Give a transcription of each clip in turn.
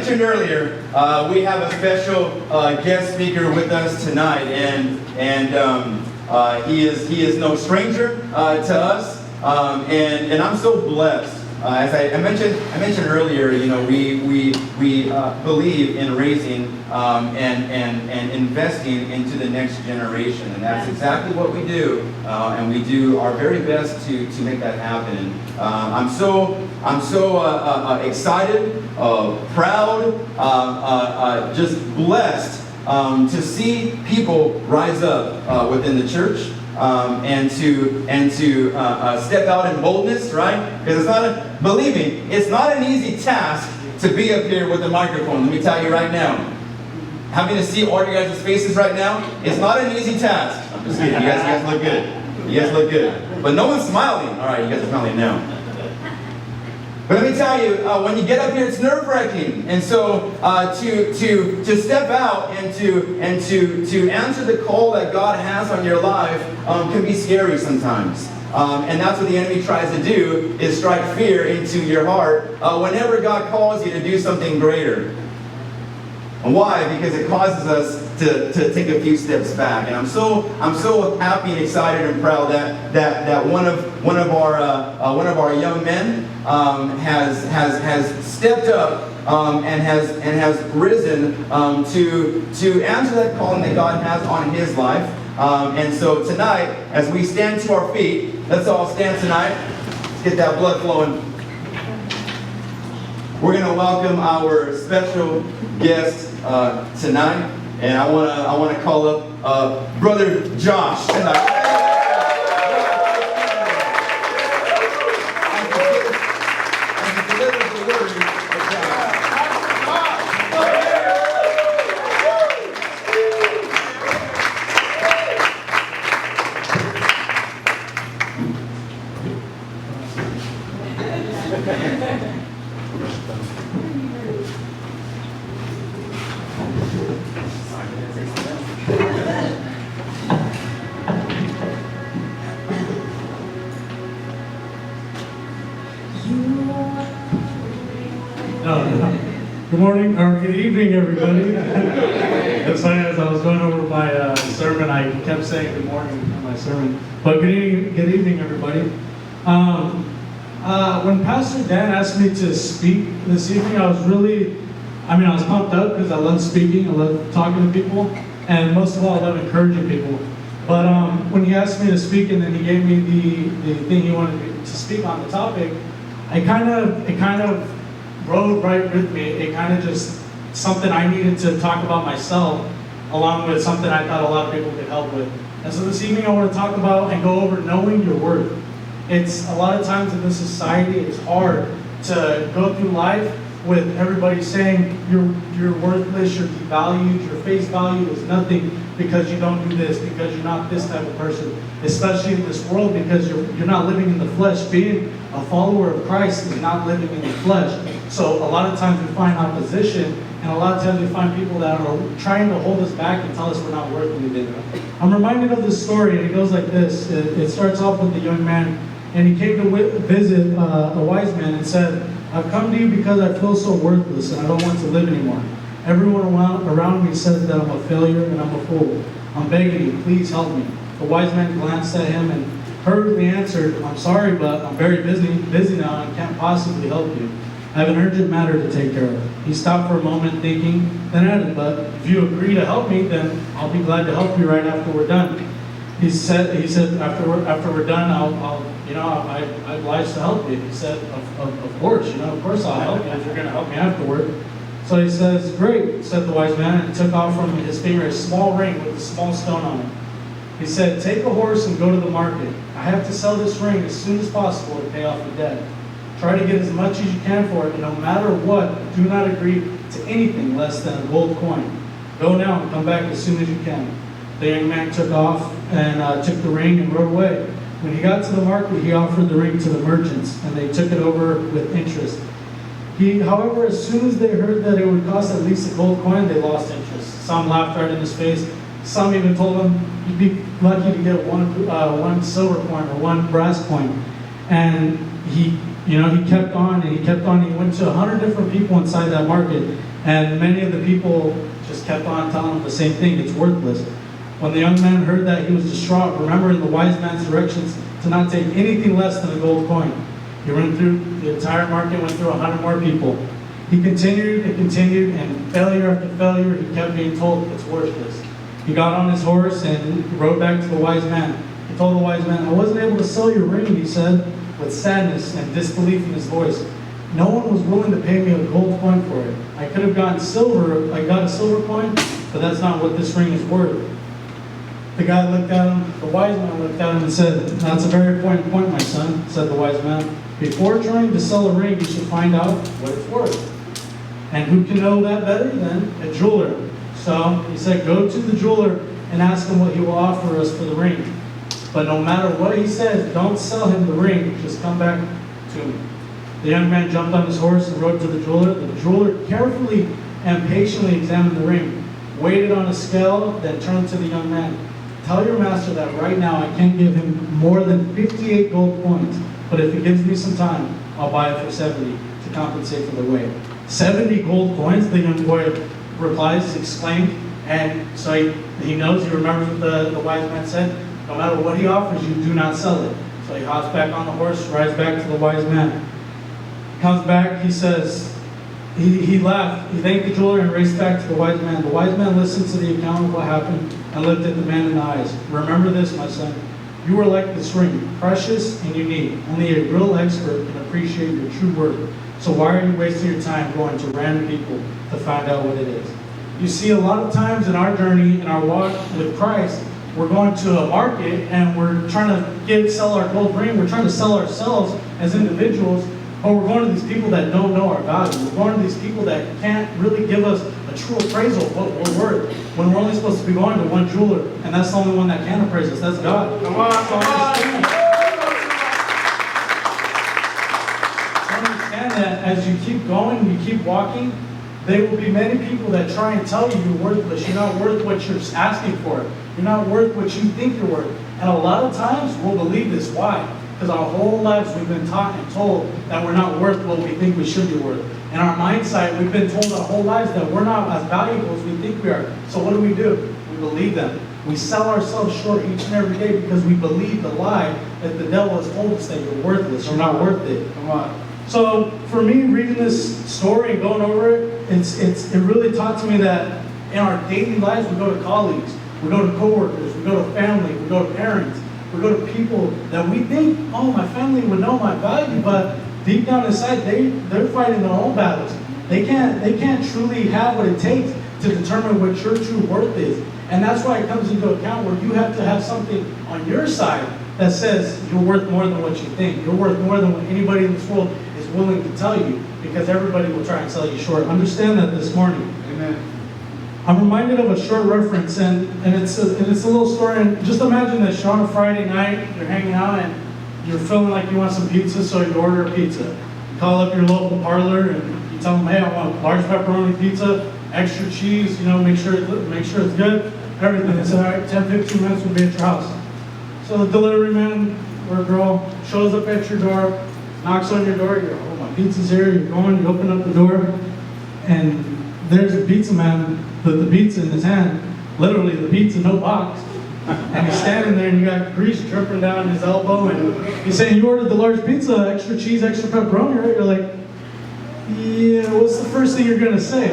mentioned earlier, we have a special guest speaker with us tonight, and he is no stranger to us, and I'm so blessed. As I mentioned earlier, you know, we believe in raising and investing into the next generation, and that's exactly what we do, and we do our very best to make that happen. I'm so excited, proud, just blessed to see people rise up within the church. And to step out in boldness, right? Because it's not an easy task to be up here with a microphone. Let me tell you right now. Having to see all your guys' faces right now, it's not an easy task. I'm just kidding. You guys look good. You guys look good. But no one's smiling. All right, you guys are smiling now. But let me tell you, when you get up here, it's nerve-wracking, and so to step out and to answer the call that God has on your life can be scary sometimes, and that's what the enemy tries to do, is strike fear into your heart whenever God calls you to do something greater. And why? Because it causes us to take a few steps back. And I'm so happy and excited and proud that one of our young men has stepped up and has risen to answer that calling that God has on his life. And so tonight, as we stand to our feet, let's all stand tonight. Let's get that blood flowing. We're going to welcome our special guest tonight, and I want to call up Brother Josh tonight. Good morning, or good evening, everybody. It's funny, as I was going over my sermon, I kept saying good morning in my sermon. But good evening, everybody. When Pastor Dan asked me to speak this evening, I was pumped up because I love speaking, I love talking to people, and most of all, I love encouraging people. But when he asked me to speak, and then he gave me the thing he wanted me to speak on the topic, it kind of rode right with me. It kind of just something I needed to talk about myself, along with something I thought a lot of people could help with. And so this evening I want to talk about and go over knowing your worth. It's a lot of times in this society, it's hard to go through life with everybody saying you're worthless, you're devalued, your face value is nothing because you don't do this, because you're not this type of person, especially in this world, because you're not living in the flesh. Being a follower of Christ is not living in the flesh. So a lot of times we find opposition, and a lot of times we find people that are trying to hold us back and tell us we're not worth anything. I'm reminded of this story, and it goes like this. It starts off with a young man, and he came to visit a wise man and said, "I've come to you because I feel so worthless and I don't want to live anymore. Everyone around me says that I'm a failure and I'm a fool. I'm begging you, please help me." The wise man glanced at him and hurriedly answered, "I'm sorry, but I'm very busy now and can't possibly help you. I have an urgent matter to take care of." He stopped for a moment thinking, then added, "But if you agree to help me, then I'll be glad to help you right after we're done." He said after we're done, I'm obliged to help you. He said, of course I'll help you if you're going to help me afterward. So he says, "Great," said the wise man, and took off from his finger a small ring with a small stone on it. He said, "Take a horse and go to the market. I have to sell this ring as soon as possible to pay off the debt. Try to get as much as you can for it, and no matter what, do not agree to anything less than a gold coin. Go now and come back as soon as you can." The young man took off and took the ring and rode away. When he got to the market, he offered the ring to the merchants, and they took it over with interest. However, as soon as they heard that it would cost at least a gold coin, they lost interest. Some laughed right in his face. Some even told him, "You'd be lucky to get one silver coin or one brass coin." And he you know, he kept on and he kept on. He went to 100 different people inside that market, and many of the people just kept on telling him the same thing: it's worthless. When the young man heard that, he was distraught, remembering the wise man's directions to not take anything less than a gold coin. He went through the entire market, went through 100 more people. He continued and continued, and failure after failure, he kept being told it's worthless. He got on his horse and rode back to the wise man. He told the wise man, "I wasn't able to sell your ring," he said, with sadness and disbelief in his voice. "No one was willing to pay me a gold coin for it. I could have gotten silver, I got a silver coin, but that's not what this ring is worth." The guy looked at him, the wise man looked at him and said, "That's a very important point, my son," said the wise man. "Before trying to sell a ring, you should find out what it's worth. And who can know that better than a jeweler?" So he said, "Go to the jeweler and ask him what he will offer us for the ring. But no matter what he says, don't sell him the ring, just come back to me." The young man jumped on his horse and rode to the jeweler. The jeweler carefully and patiently examined the ring, weighed it on a scale, then turned to the young man. "Tell your master that right now I can't give him more than 58 gold coins, but if he gives me some time, I'll buy it for 70 to compensate for the weight." 70 gold coins, the young boy replies, exclaimed, and so he knows, he remembers what the wise man said: no matter what he offers you, do not sell it. So he hops back on the horse, rides back to the wise man. Comes back, he says, he laughed, he thanked the jeweler and raced back to the wise man. The wise man listened to the account of what happened and looked at the man in the eyes. "Remember this, my son. You are like this ring, precious and unique. Only a real expert can appreciate your true worth. So why are you wasting your time going to random people to find out what it is?" You see, a lot of times in our journey, in our walk with Christ, we're going to a market and we're trying to sell our gold ring. We're trying to sell ourselves as individuals, but we're going to these people that don't know our value. We're going to these people that can't really give us a true appraisal of what we're worth, when we're only supposed to be going to one jeweler, and that's the only one that can appraise us. That's God. Come on, come on. Understand that as you keep going, you keep walking, there will be many people that try and tell you you're worthless. You're not worth what you're asking for. You're not worth what you think you're worth. And a lot of times we'll believe this. Why? Because our whole lives we've been taught and told that we're not worth what we think we should be worth. In our mindset, we've been told our whole lives that we're not as valuable as we think we are. So what do? We believe them. We sell ourselves short each and every day because we believe the lie that the devil has told us that you're worthless, you're not worth it. Come on. So for me, reading this story and going over it, it really taught to me that in our daily lives, we go to colleagues, we go to coworkers, we go to family, we go to parents, we go to people that we think, oh, my family would know my value, but deep down inside, they're fighting their own battles. They can't truly have what it takes to determine what your true worth is. And that's why it comes into account where you have to have something on your side that says you're worth more than what you think. You're worth more than what anybody in this world is willing to tell you, because everybody will try and sell you short. Understand that this morning. Amen. I'm reminded of a short reference, and it's a little story. And just imagine this: you're on a Friday night, you're hanging out, and you're feeling like you want some pizza, so you order a pizza. You call up your local parlor and you tell them, "Hey, I want a large pepperoni pizza, extra cheese. You know, make sure it's good, everything." They say, "All right, 10-15 minutes will be at your house." So the delivery man or girl shows up at your door, knocks on your door. You go, "Oh, my pizza's here." You go in, you open up the door, and there's a pizza man with the pizza in his hand, literally the pizza, no box. And he's standing there and you got grease dripping down his elbow, and he's saying, "You ordered the large pizza, extra cheese, extra pepperoni, right?" You're like, "Yeah, what's the first thing you're gonna say?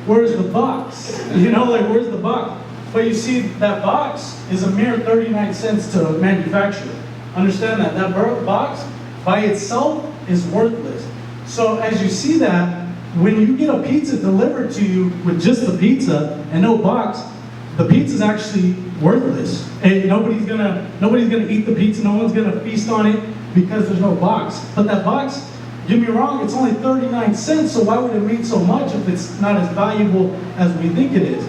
Where's the box?" You know, like, where's the box? But you see, that box is a mere 39 cents to manufacture. Understand that. That box by itself is worthless. So as you see that, when you get a pizza delivered to you with just the pizza and no box, the pizza is actually worthless. And nobody's gonna eat the pizza. No one's gonna feast on it because there's no box. But that box, get me wrong, it's only 39 cents. So why would it mean so much if it's not as valuable as we think it is?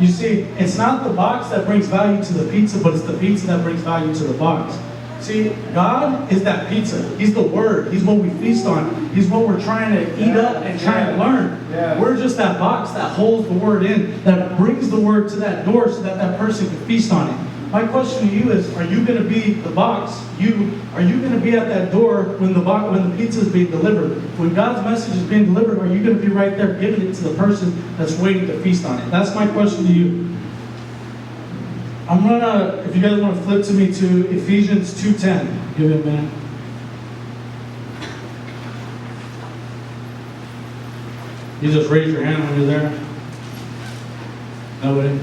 You see, it's not the box that brings value to the pizza, but it's the pizza that brings value to the box. See, God is that pizza. He's the Word. He's what we feast on. He's what we're trying to eat up and try and learn. Yeah. We're just that box that holds the Word in, that brings the Word to that door so that that person can feast on it. My question to you is, are you going to be the box? Are you going to be at that door when the pizza is being delivered? When God's message is being delivered, are you going to be right there giving it to the person that's waiting to feast on it? That's my question to you. I'm gonna, if you guys want to flip to me to Ephesians 2:10. Give me a minute. You just raise your hand when you're there. Nobody?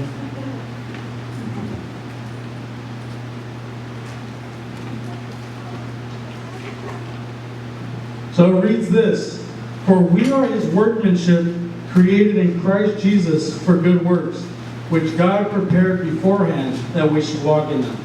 So it reads this: For we are his workmanship, created in Christ Jesus for good works, which God prepared beforehand that we should walk in them.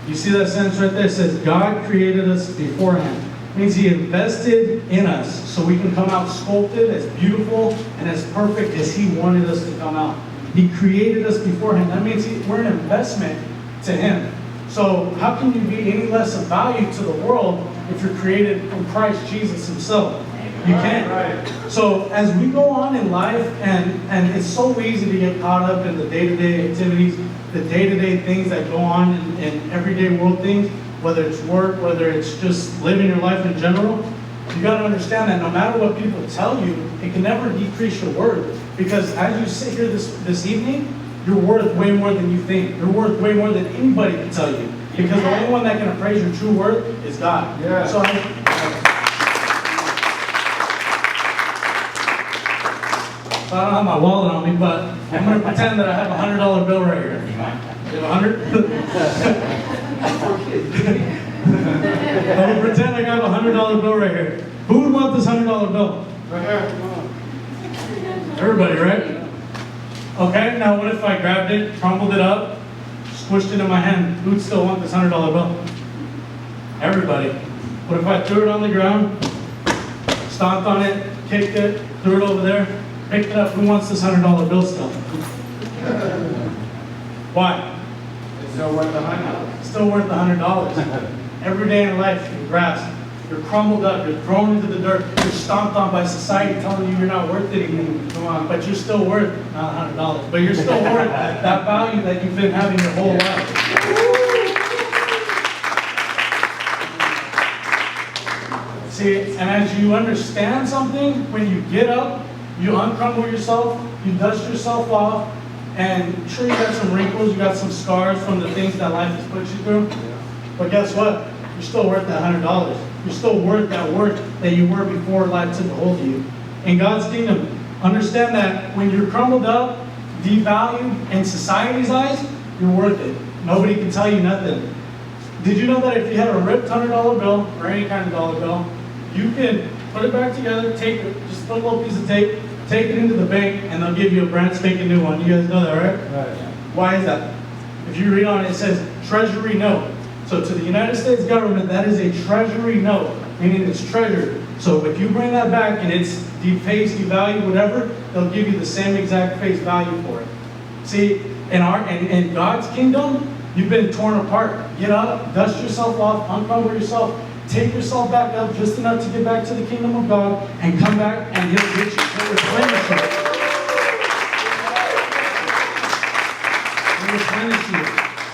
You see that sentence right there? It says, God created us beforehand. It means he invested in us so we can come out sculpted, as beautiful, and as perfect as he wanted us to come out. He created us beforehand. That means we're an investment to him. So how can you be any less of value to the world if you're created from Christ Jesus himself? You can't. Right. So as we go on in life, and it's so easy to get caught up in the day-to-day activities, the day-to-day things that go on in everyday world things, whether it's work, whether it's just living your life in general, you got to understand that no matter what people tell you, it can never decrease your worth. Because as you sit here this evening, you're worth way more than you think. You're worth way more than anybody can tell you. Because the only one that can appraise your true worth is God. Yeah. So I don't have my wallet on me, but I'm going to pretend that I have a $100 bill right here. You have 100? I'm going to pretend I got a $100 bill right here. Who would want this $100 bill? Right here. Everybody, right? Okay, now what if I grabbed it, crumbled it up, squished it in my hand? Who'd still want this $100 bill? Everybody. What if I threw it on the ground, stomped on it, kicked it, threw it over there? Picked it up. Who wants this $100 bill still? Why? It's still worth $100. It's still worth $100. Every day in life, you're grasped, you're crumbled up, you're thrown into the dirt, you're stomped on by society telling you you're not worth anything. Come on, but you're still worth not $100, but you're still worth that value that you've been having your whole life. See, and as you understand something, when you get up, you uncrumble yourself, you dust yourself off, and sure you got some wrinkles, you got some scars from the things that life has put you through. But guess what? You're still worth that $100. You're still worth that worth that you were before life took a hold of you. In God's kingdom, understand that when you're crumbled up, devalued in society's eyes, you're worth it. Nobody can tell you nothing. Did you know that if you had a ripped $100 bill, or any kind of dollar bill, you can put it back together, take it, just put a little piece of tape, take it into the bank, and they'll give you a brand spanking new one. You guys know that, right? Right. Why is that? If you read on it, it says treasury note. So to the United States government, that is a treasury note, meaning it's treasured. So if you bring that back and it's defaced, devalued, whatever, they'll give you the same exact face value for it. See, in God's kingdom, you've been torn apart. Get up, dust yourself off, uncover yourself, take yourself back up just enough to get back to the kingdom of God, and come back and He'll get you. He'll replenish you. He'll replenish you.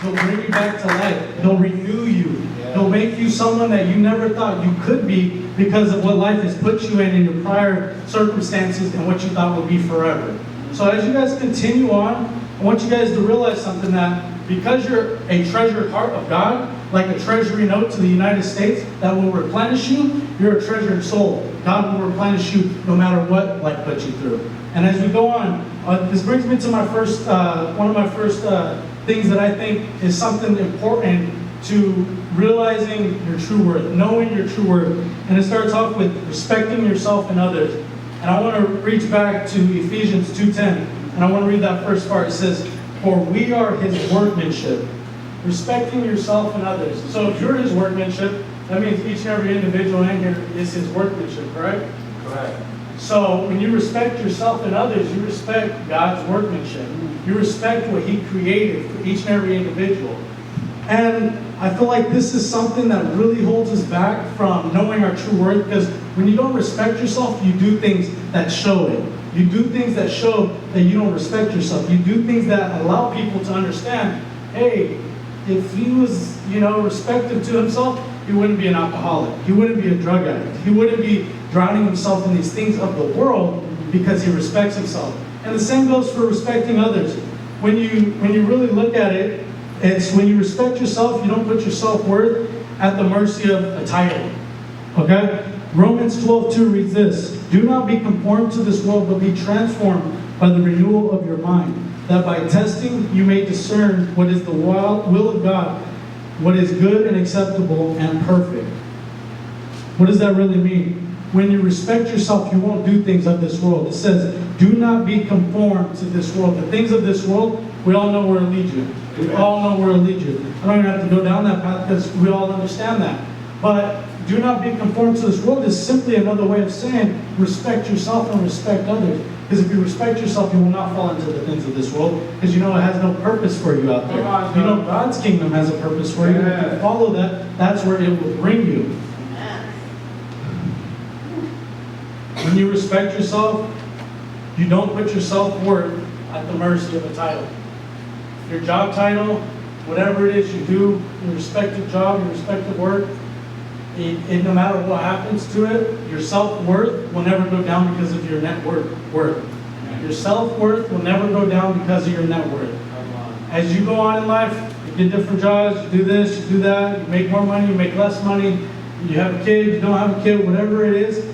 He'll bring you back to life. He'll renew you. He'll make you someone that you never thought you could be because of what life has put you in your prior circumstances and what you thought would be forever. So as you guys continue on, I want you guys to realize something, that because you're a treasured heart of God, like a treasury note to the United States that will replenish you, you're a treasured soul. God will replenish you no matter what life puts you through. And as we go on, this brings me to my first, one of my first things that I think is something important to realizing your true worth, knowing your true worth. And it starts off with respecting yourself and others. And I want to reach back to Ephesians 2:10, and I want to read that first part. It says, "For we are His workmanship." Respecting yourself and others. So if you're His workmanship, that means each and every individual in here is His workmanship, correct? Correct. So when you respect yourself and others, you respect God's workmanship. You respect what He created for each and every individual. And I feel like this is something that really holds us back from knowing our true worth, because when you don't respect yourself, you do things that show it. You do things that show that you don't respect yourself. You do things that allow people to understand, hey, if he was, respected to himself, he wouldn't be an alcoholic. He wouldn't be a drug addict. He wouldn't be drowning himself in these things of the world because he respects himself. And the same goes for respecting others. When you really look at it, it's when you respect yourself, you don't put your self-worth at the mercy of a title. Okay? Romans 12:2 reads this: "Do not be conformed to this world, but be transformed by the renewal of your mind, that by testing you may discern what is the will of God, what is good and acceptable and perfect." What does that really mean? When you respect yourself, you won't do things of this world. It says, do not be conformed to this world. The things of this world, we all know where it'll lead you. We all know where it'll lead you. I don't even have to go down that path because we all understand that. But do not be conformed to this world is simply another way of saying respect yourself and respect others. Because if you respect yourself, you will not fall into the things of this world, because you know it has no purpose for you out there. You know God's kingdom has a purpose for you. If you follow that, that's where it will bring you. When you respect yourself, you don't put your self-worth at the mercy of a title. Your job title, whatever it is you do, your respected job, your respected work, no matter what happens to it, your self-worth will never go down because of your net worth. Your self-worth will never go down because of your net worth. As you go on in life, you get different jobs, you do this, you do that, you make more money, you make less money, you have a kid, you don't have a kid, whatever it is,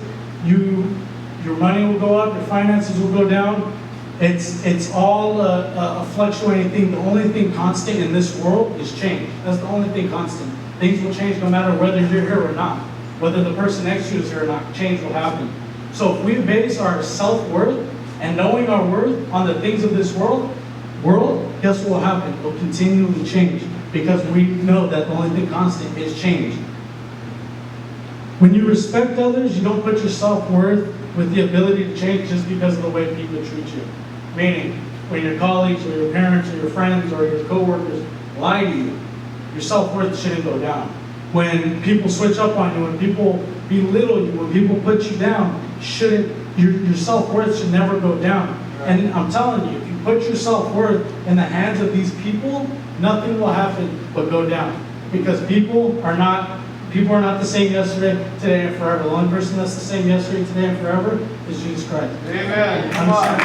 your money will go up, your finances will go down. It's all a fluctuating thing. The only thing constant in this world is change. That's the only thing constant. Things will change no matter whether you're here or not. Whether the person next to you is here or not, change will happen. So if we base our self-worth and knowing our worth on the things of this world, guess what will happen? It will continually change because we know that the only thing constant is change. When you respect others, you don't put your self-worth with the ability to change just because of the way people treat you. Meaning, when your colleagues or your parents or your friends or your coworkers lie to you, your self-worth shouldn't go down. When people switch up on you, when people belittle you, when people put you down, your self-worth should never go down. And I'm telling you, if you put your self-worth in the hands of these people, nothing will happen but go down. Because people are not the same yesterday, today, and forever. The only person that's the same yesterday, today, and forever is Jesus Christ. Amen. Come on.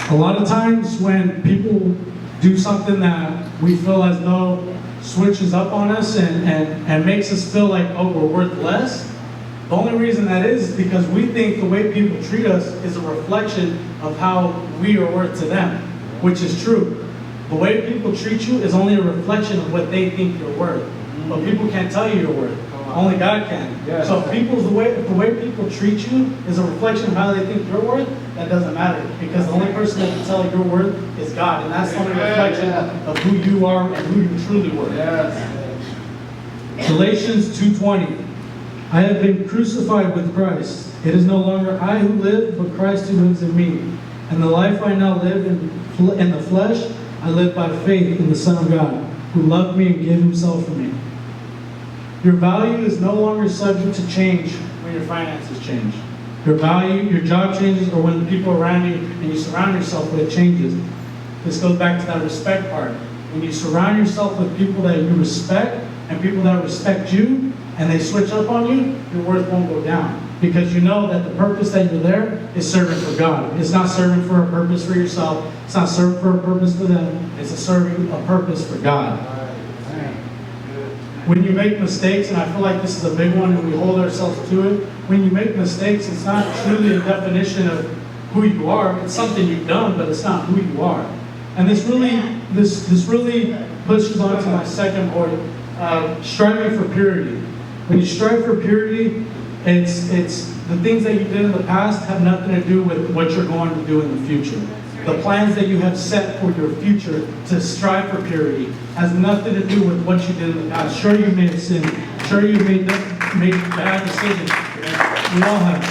A lot of times when people do something that we feel as though switches up on us and makes us feel like, oh, we're worth less, the only reason that is because we think the way people treat us is a reflection of how we are worth to them, which is true. The way people treat you is only a reflection of what they think you're worth. But people can't tell you your worth. Only God can. Yes. So if the way people treat you is a reflection of how they think you're worth, that doesn't matter. Because the only person that can tell your worth is God. And that's the only reflection of who you are and who you truly were. Yes. Galatians 2:20. I have been crucified with Christ. It is no longer I who live, but Christ who lives in me. And the life I now live in the flesh, I live by faith in the Son of God, who loved me and gave himself for me. Your value is no longer subject to change when your finances change. Your value, your job changes, or when the people around you and you surround yourself with changes. This goes back to that respect part. When you surround yourself with people that you respect and people that respect you, and they switch up on you, your worth won't go down. Because you know that the purpose that you're there is serving for God. It's not serving for a purpose for yourself. It's not serving for a purpose for them. It's serving a purpose for God. When you make mistakes, and I feel like this is a big one and we hold ourselves to it, when you make mistakes, it's not truly a definition of who you are. It's something you've done, but it's not who you are. And this really pushes on to my second point, striving for purity. When you strive for purity, it's the things that you did in the past have nothing to do with what you're going to do in the future. The plans that you have set for your future to strive for purity has nothing to do with what you did in the past. Sure, you may have sinned. Sure, you made bad decisions. We all have.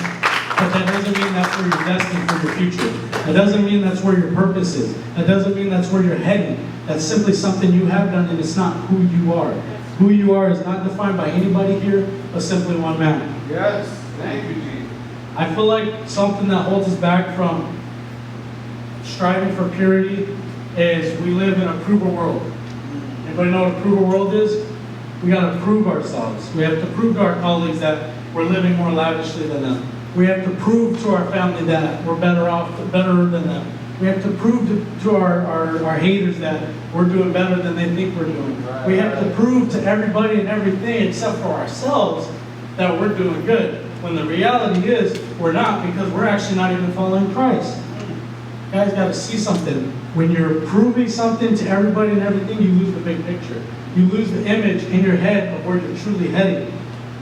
But that doesn't mean that's where you're destined for your future. That doesn't mean that's where your purpose is. That doesn't mean that's where you're heading. That's simply something you have done, and it's not who you are. Who you are is not defined by anybody here, but simply one man. Yes. Thank you, Jesus. I feel like something that holds us back from striving for purity is we live in a prover world. Anybody know what a prover world is? We got to prove ourselves. We have to prove to our colleagues that we're living more lavishly than them. We have to prove to our family that we're better than them. We have to prove to our haters that we're doing better than they think we're doing. We have to prove to everybody and everything except for ourselves that we're doing good. When the reality is we're not, because we're actually not even following Christ. You guys got to see something. When you're proving something to everybody and everything, you lose the big picture. You lose the image in your head of where you're truly heading.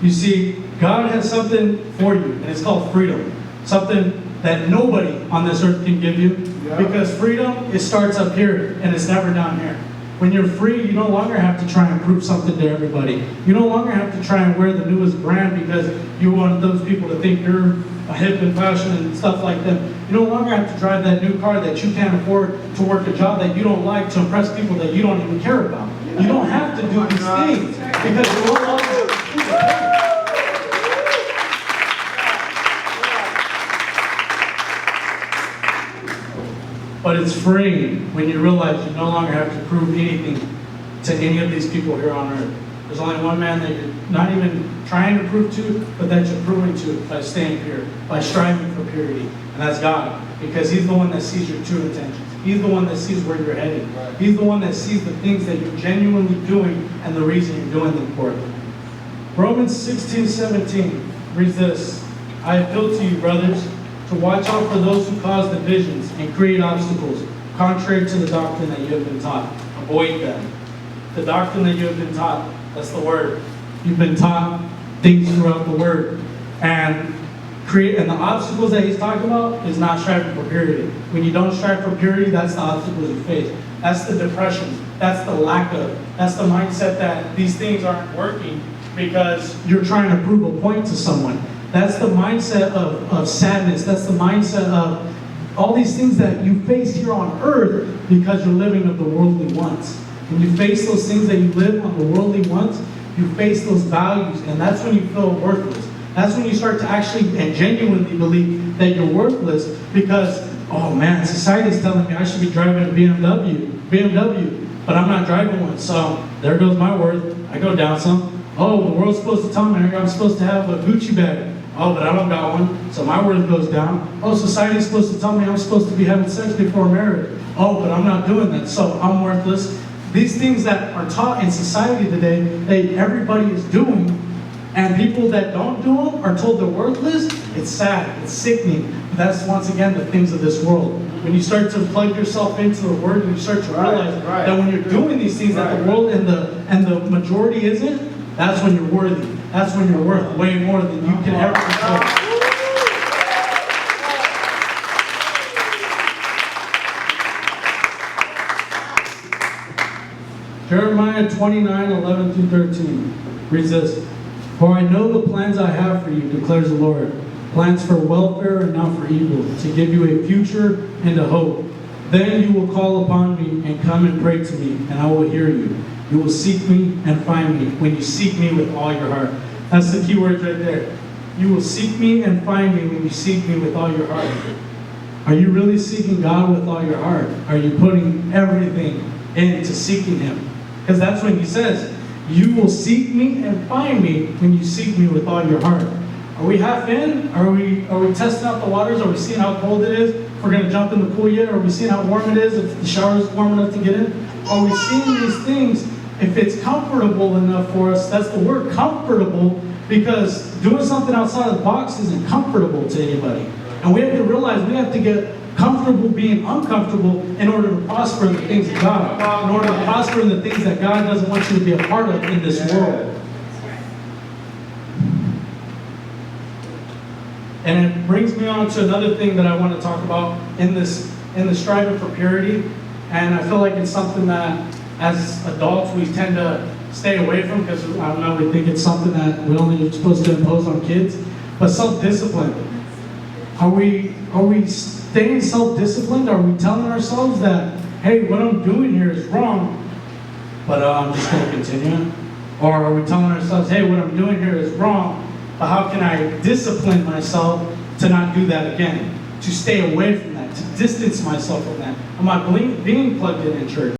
You see, God has something for you, and it's called freedom. Something that nobody on this earth can give you. Because freedom, it starts up here, and it's never down here. When you're free, you no longer have to try and prove something to everybody. You no longer have to try and wear the newest brand because you want those people to think you're a hip and fashion and stuff like them. You no longer have to drive that new car that you can't afford to work a job that you don't like to impress people that you don't even care about. You don't have to do these things because you're no longer... But it's freeing when you realize you no longer have to prove anything to any of these people here on earth. There's only one man that you're not even trying to prove to, but that you're proving to by staying pure, by striving for purity. And that's God. Because He's the one that sees your true intentions. He's the one that sees where you're headed. He's the one that sees the things that you're genuinely doing and the reason you're doing them for. Romans 16:17 reads this: I appeal to you, brothers, to watch out for those who cause divisions and create obstacles, contrary to the doctrine that you have been taught. Avoid them. The doctrine that you have been taught, that's the word. You've been taught things throughout the word. And the obstacles that he's talking about is not striving for purity. When you don't strive for purity, that's the obstacles you face. That's the depression. That's the lack of. That's the mindset that these things aren't working because you're trying to prove a point to someone. That's the mindset of sadness. That's the mindset of all these things that you face here on earth because you're living of the worldly wants. When you face those things that you live on the worldly wants, you face those values, and that's when you feel worthless. That's when you start to actually and genuinely believe that you're worthless because, oh man, society's telling me I should be driving a BMW, but I'm not driving one, so there goes my worth. I go down some. Oh, the world's supposed to tell me I'm supposed to have a Gucci bag. Oh, but I don't got one, so my worth goes down. Oh, society's supposed to tell me I'm supposed to be having sex before marriage. Oh, but I'm not doing that, so I'm worthless. These things that are taught in society today, everybody is doing, and people that don't do them are told they're worthless. It's sad, it's sickening. But that's once again the things of this world. When you start to plug yourself into the Word, and you start to realize that when you're doing these things that the world and the majority isn't, that's when you're worthy. That's when you're worth way more than you can ever control. Jeremiah 29:11-13 reads this: For I know the plans I have for you, declares the Lord, plans for welfare and not for evil, to give you a future and a hope. Then you will call upon me and come and pray to me, and I will hear you. You will seek me and find me when you seek me with all your heart. That's the key word right there. You will seek me and find me when you seek me with all your heart. Are you really seeking God with all your heart? Are you putting everything into seeking Him? Because that's when He says, you will seek me and find me when you seek me with all your heart. Are we half in? Are we testing out the waters? Are we seeing how cold it is? If we're going to jump in the pool yet? Are we seeing how warm it is? If the shower is warm enough to get in? Are we seeing these things? If it's comfortable enough for us, that's the word, comfortable, because doing something outside of the box isn't comfortable to anybody. And we have to realize we have to get comfortable being uncomfortable in order to prosper in the things of God, in order to prosper in the things that God doesn't want you to be a part of in this world. And it brings me on to another thing that I want to talk about in the striving for purity. And I feel like it's something that as adults we tend to stay away from because, I don't know, we think it's something that we only are supposed to impose on kids. But self-discipline. Are we staying self-disciplined? Are we telling ourselves that, hey, what I'm doing here is wrong, but I'm just going to continue? Or are we telling ourselves, hey, what I'm doing here is wrong, but how can I discipline myself to not do that again? To stay away from that, distance myself from that? Am I being plugged in church?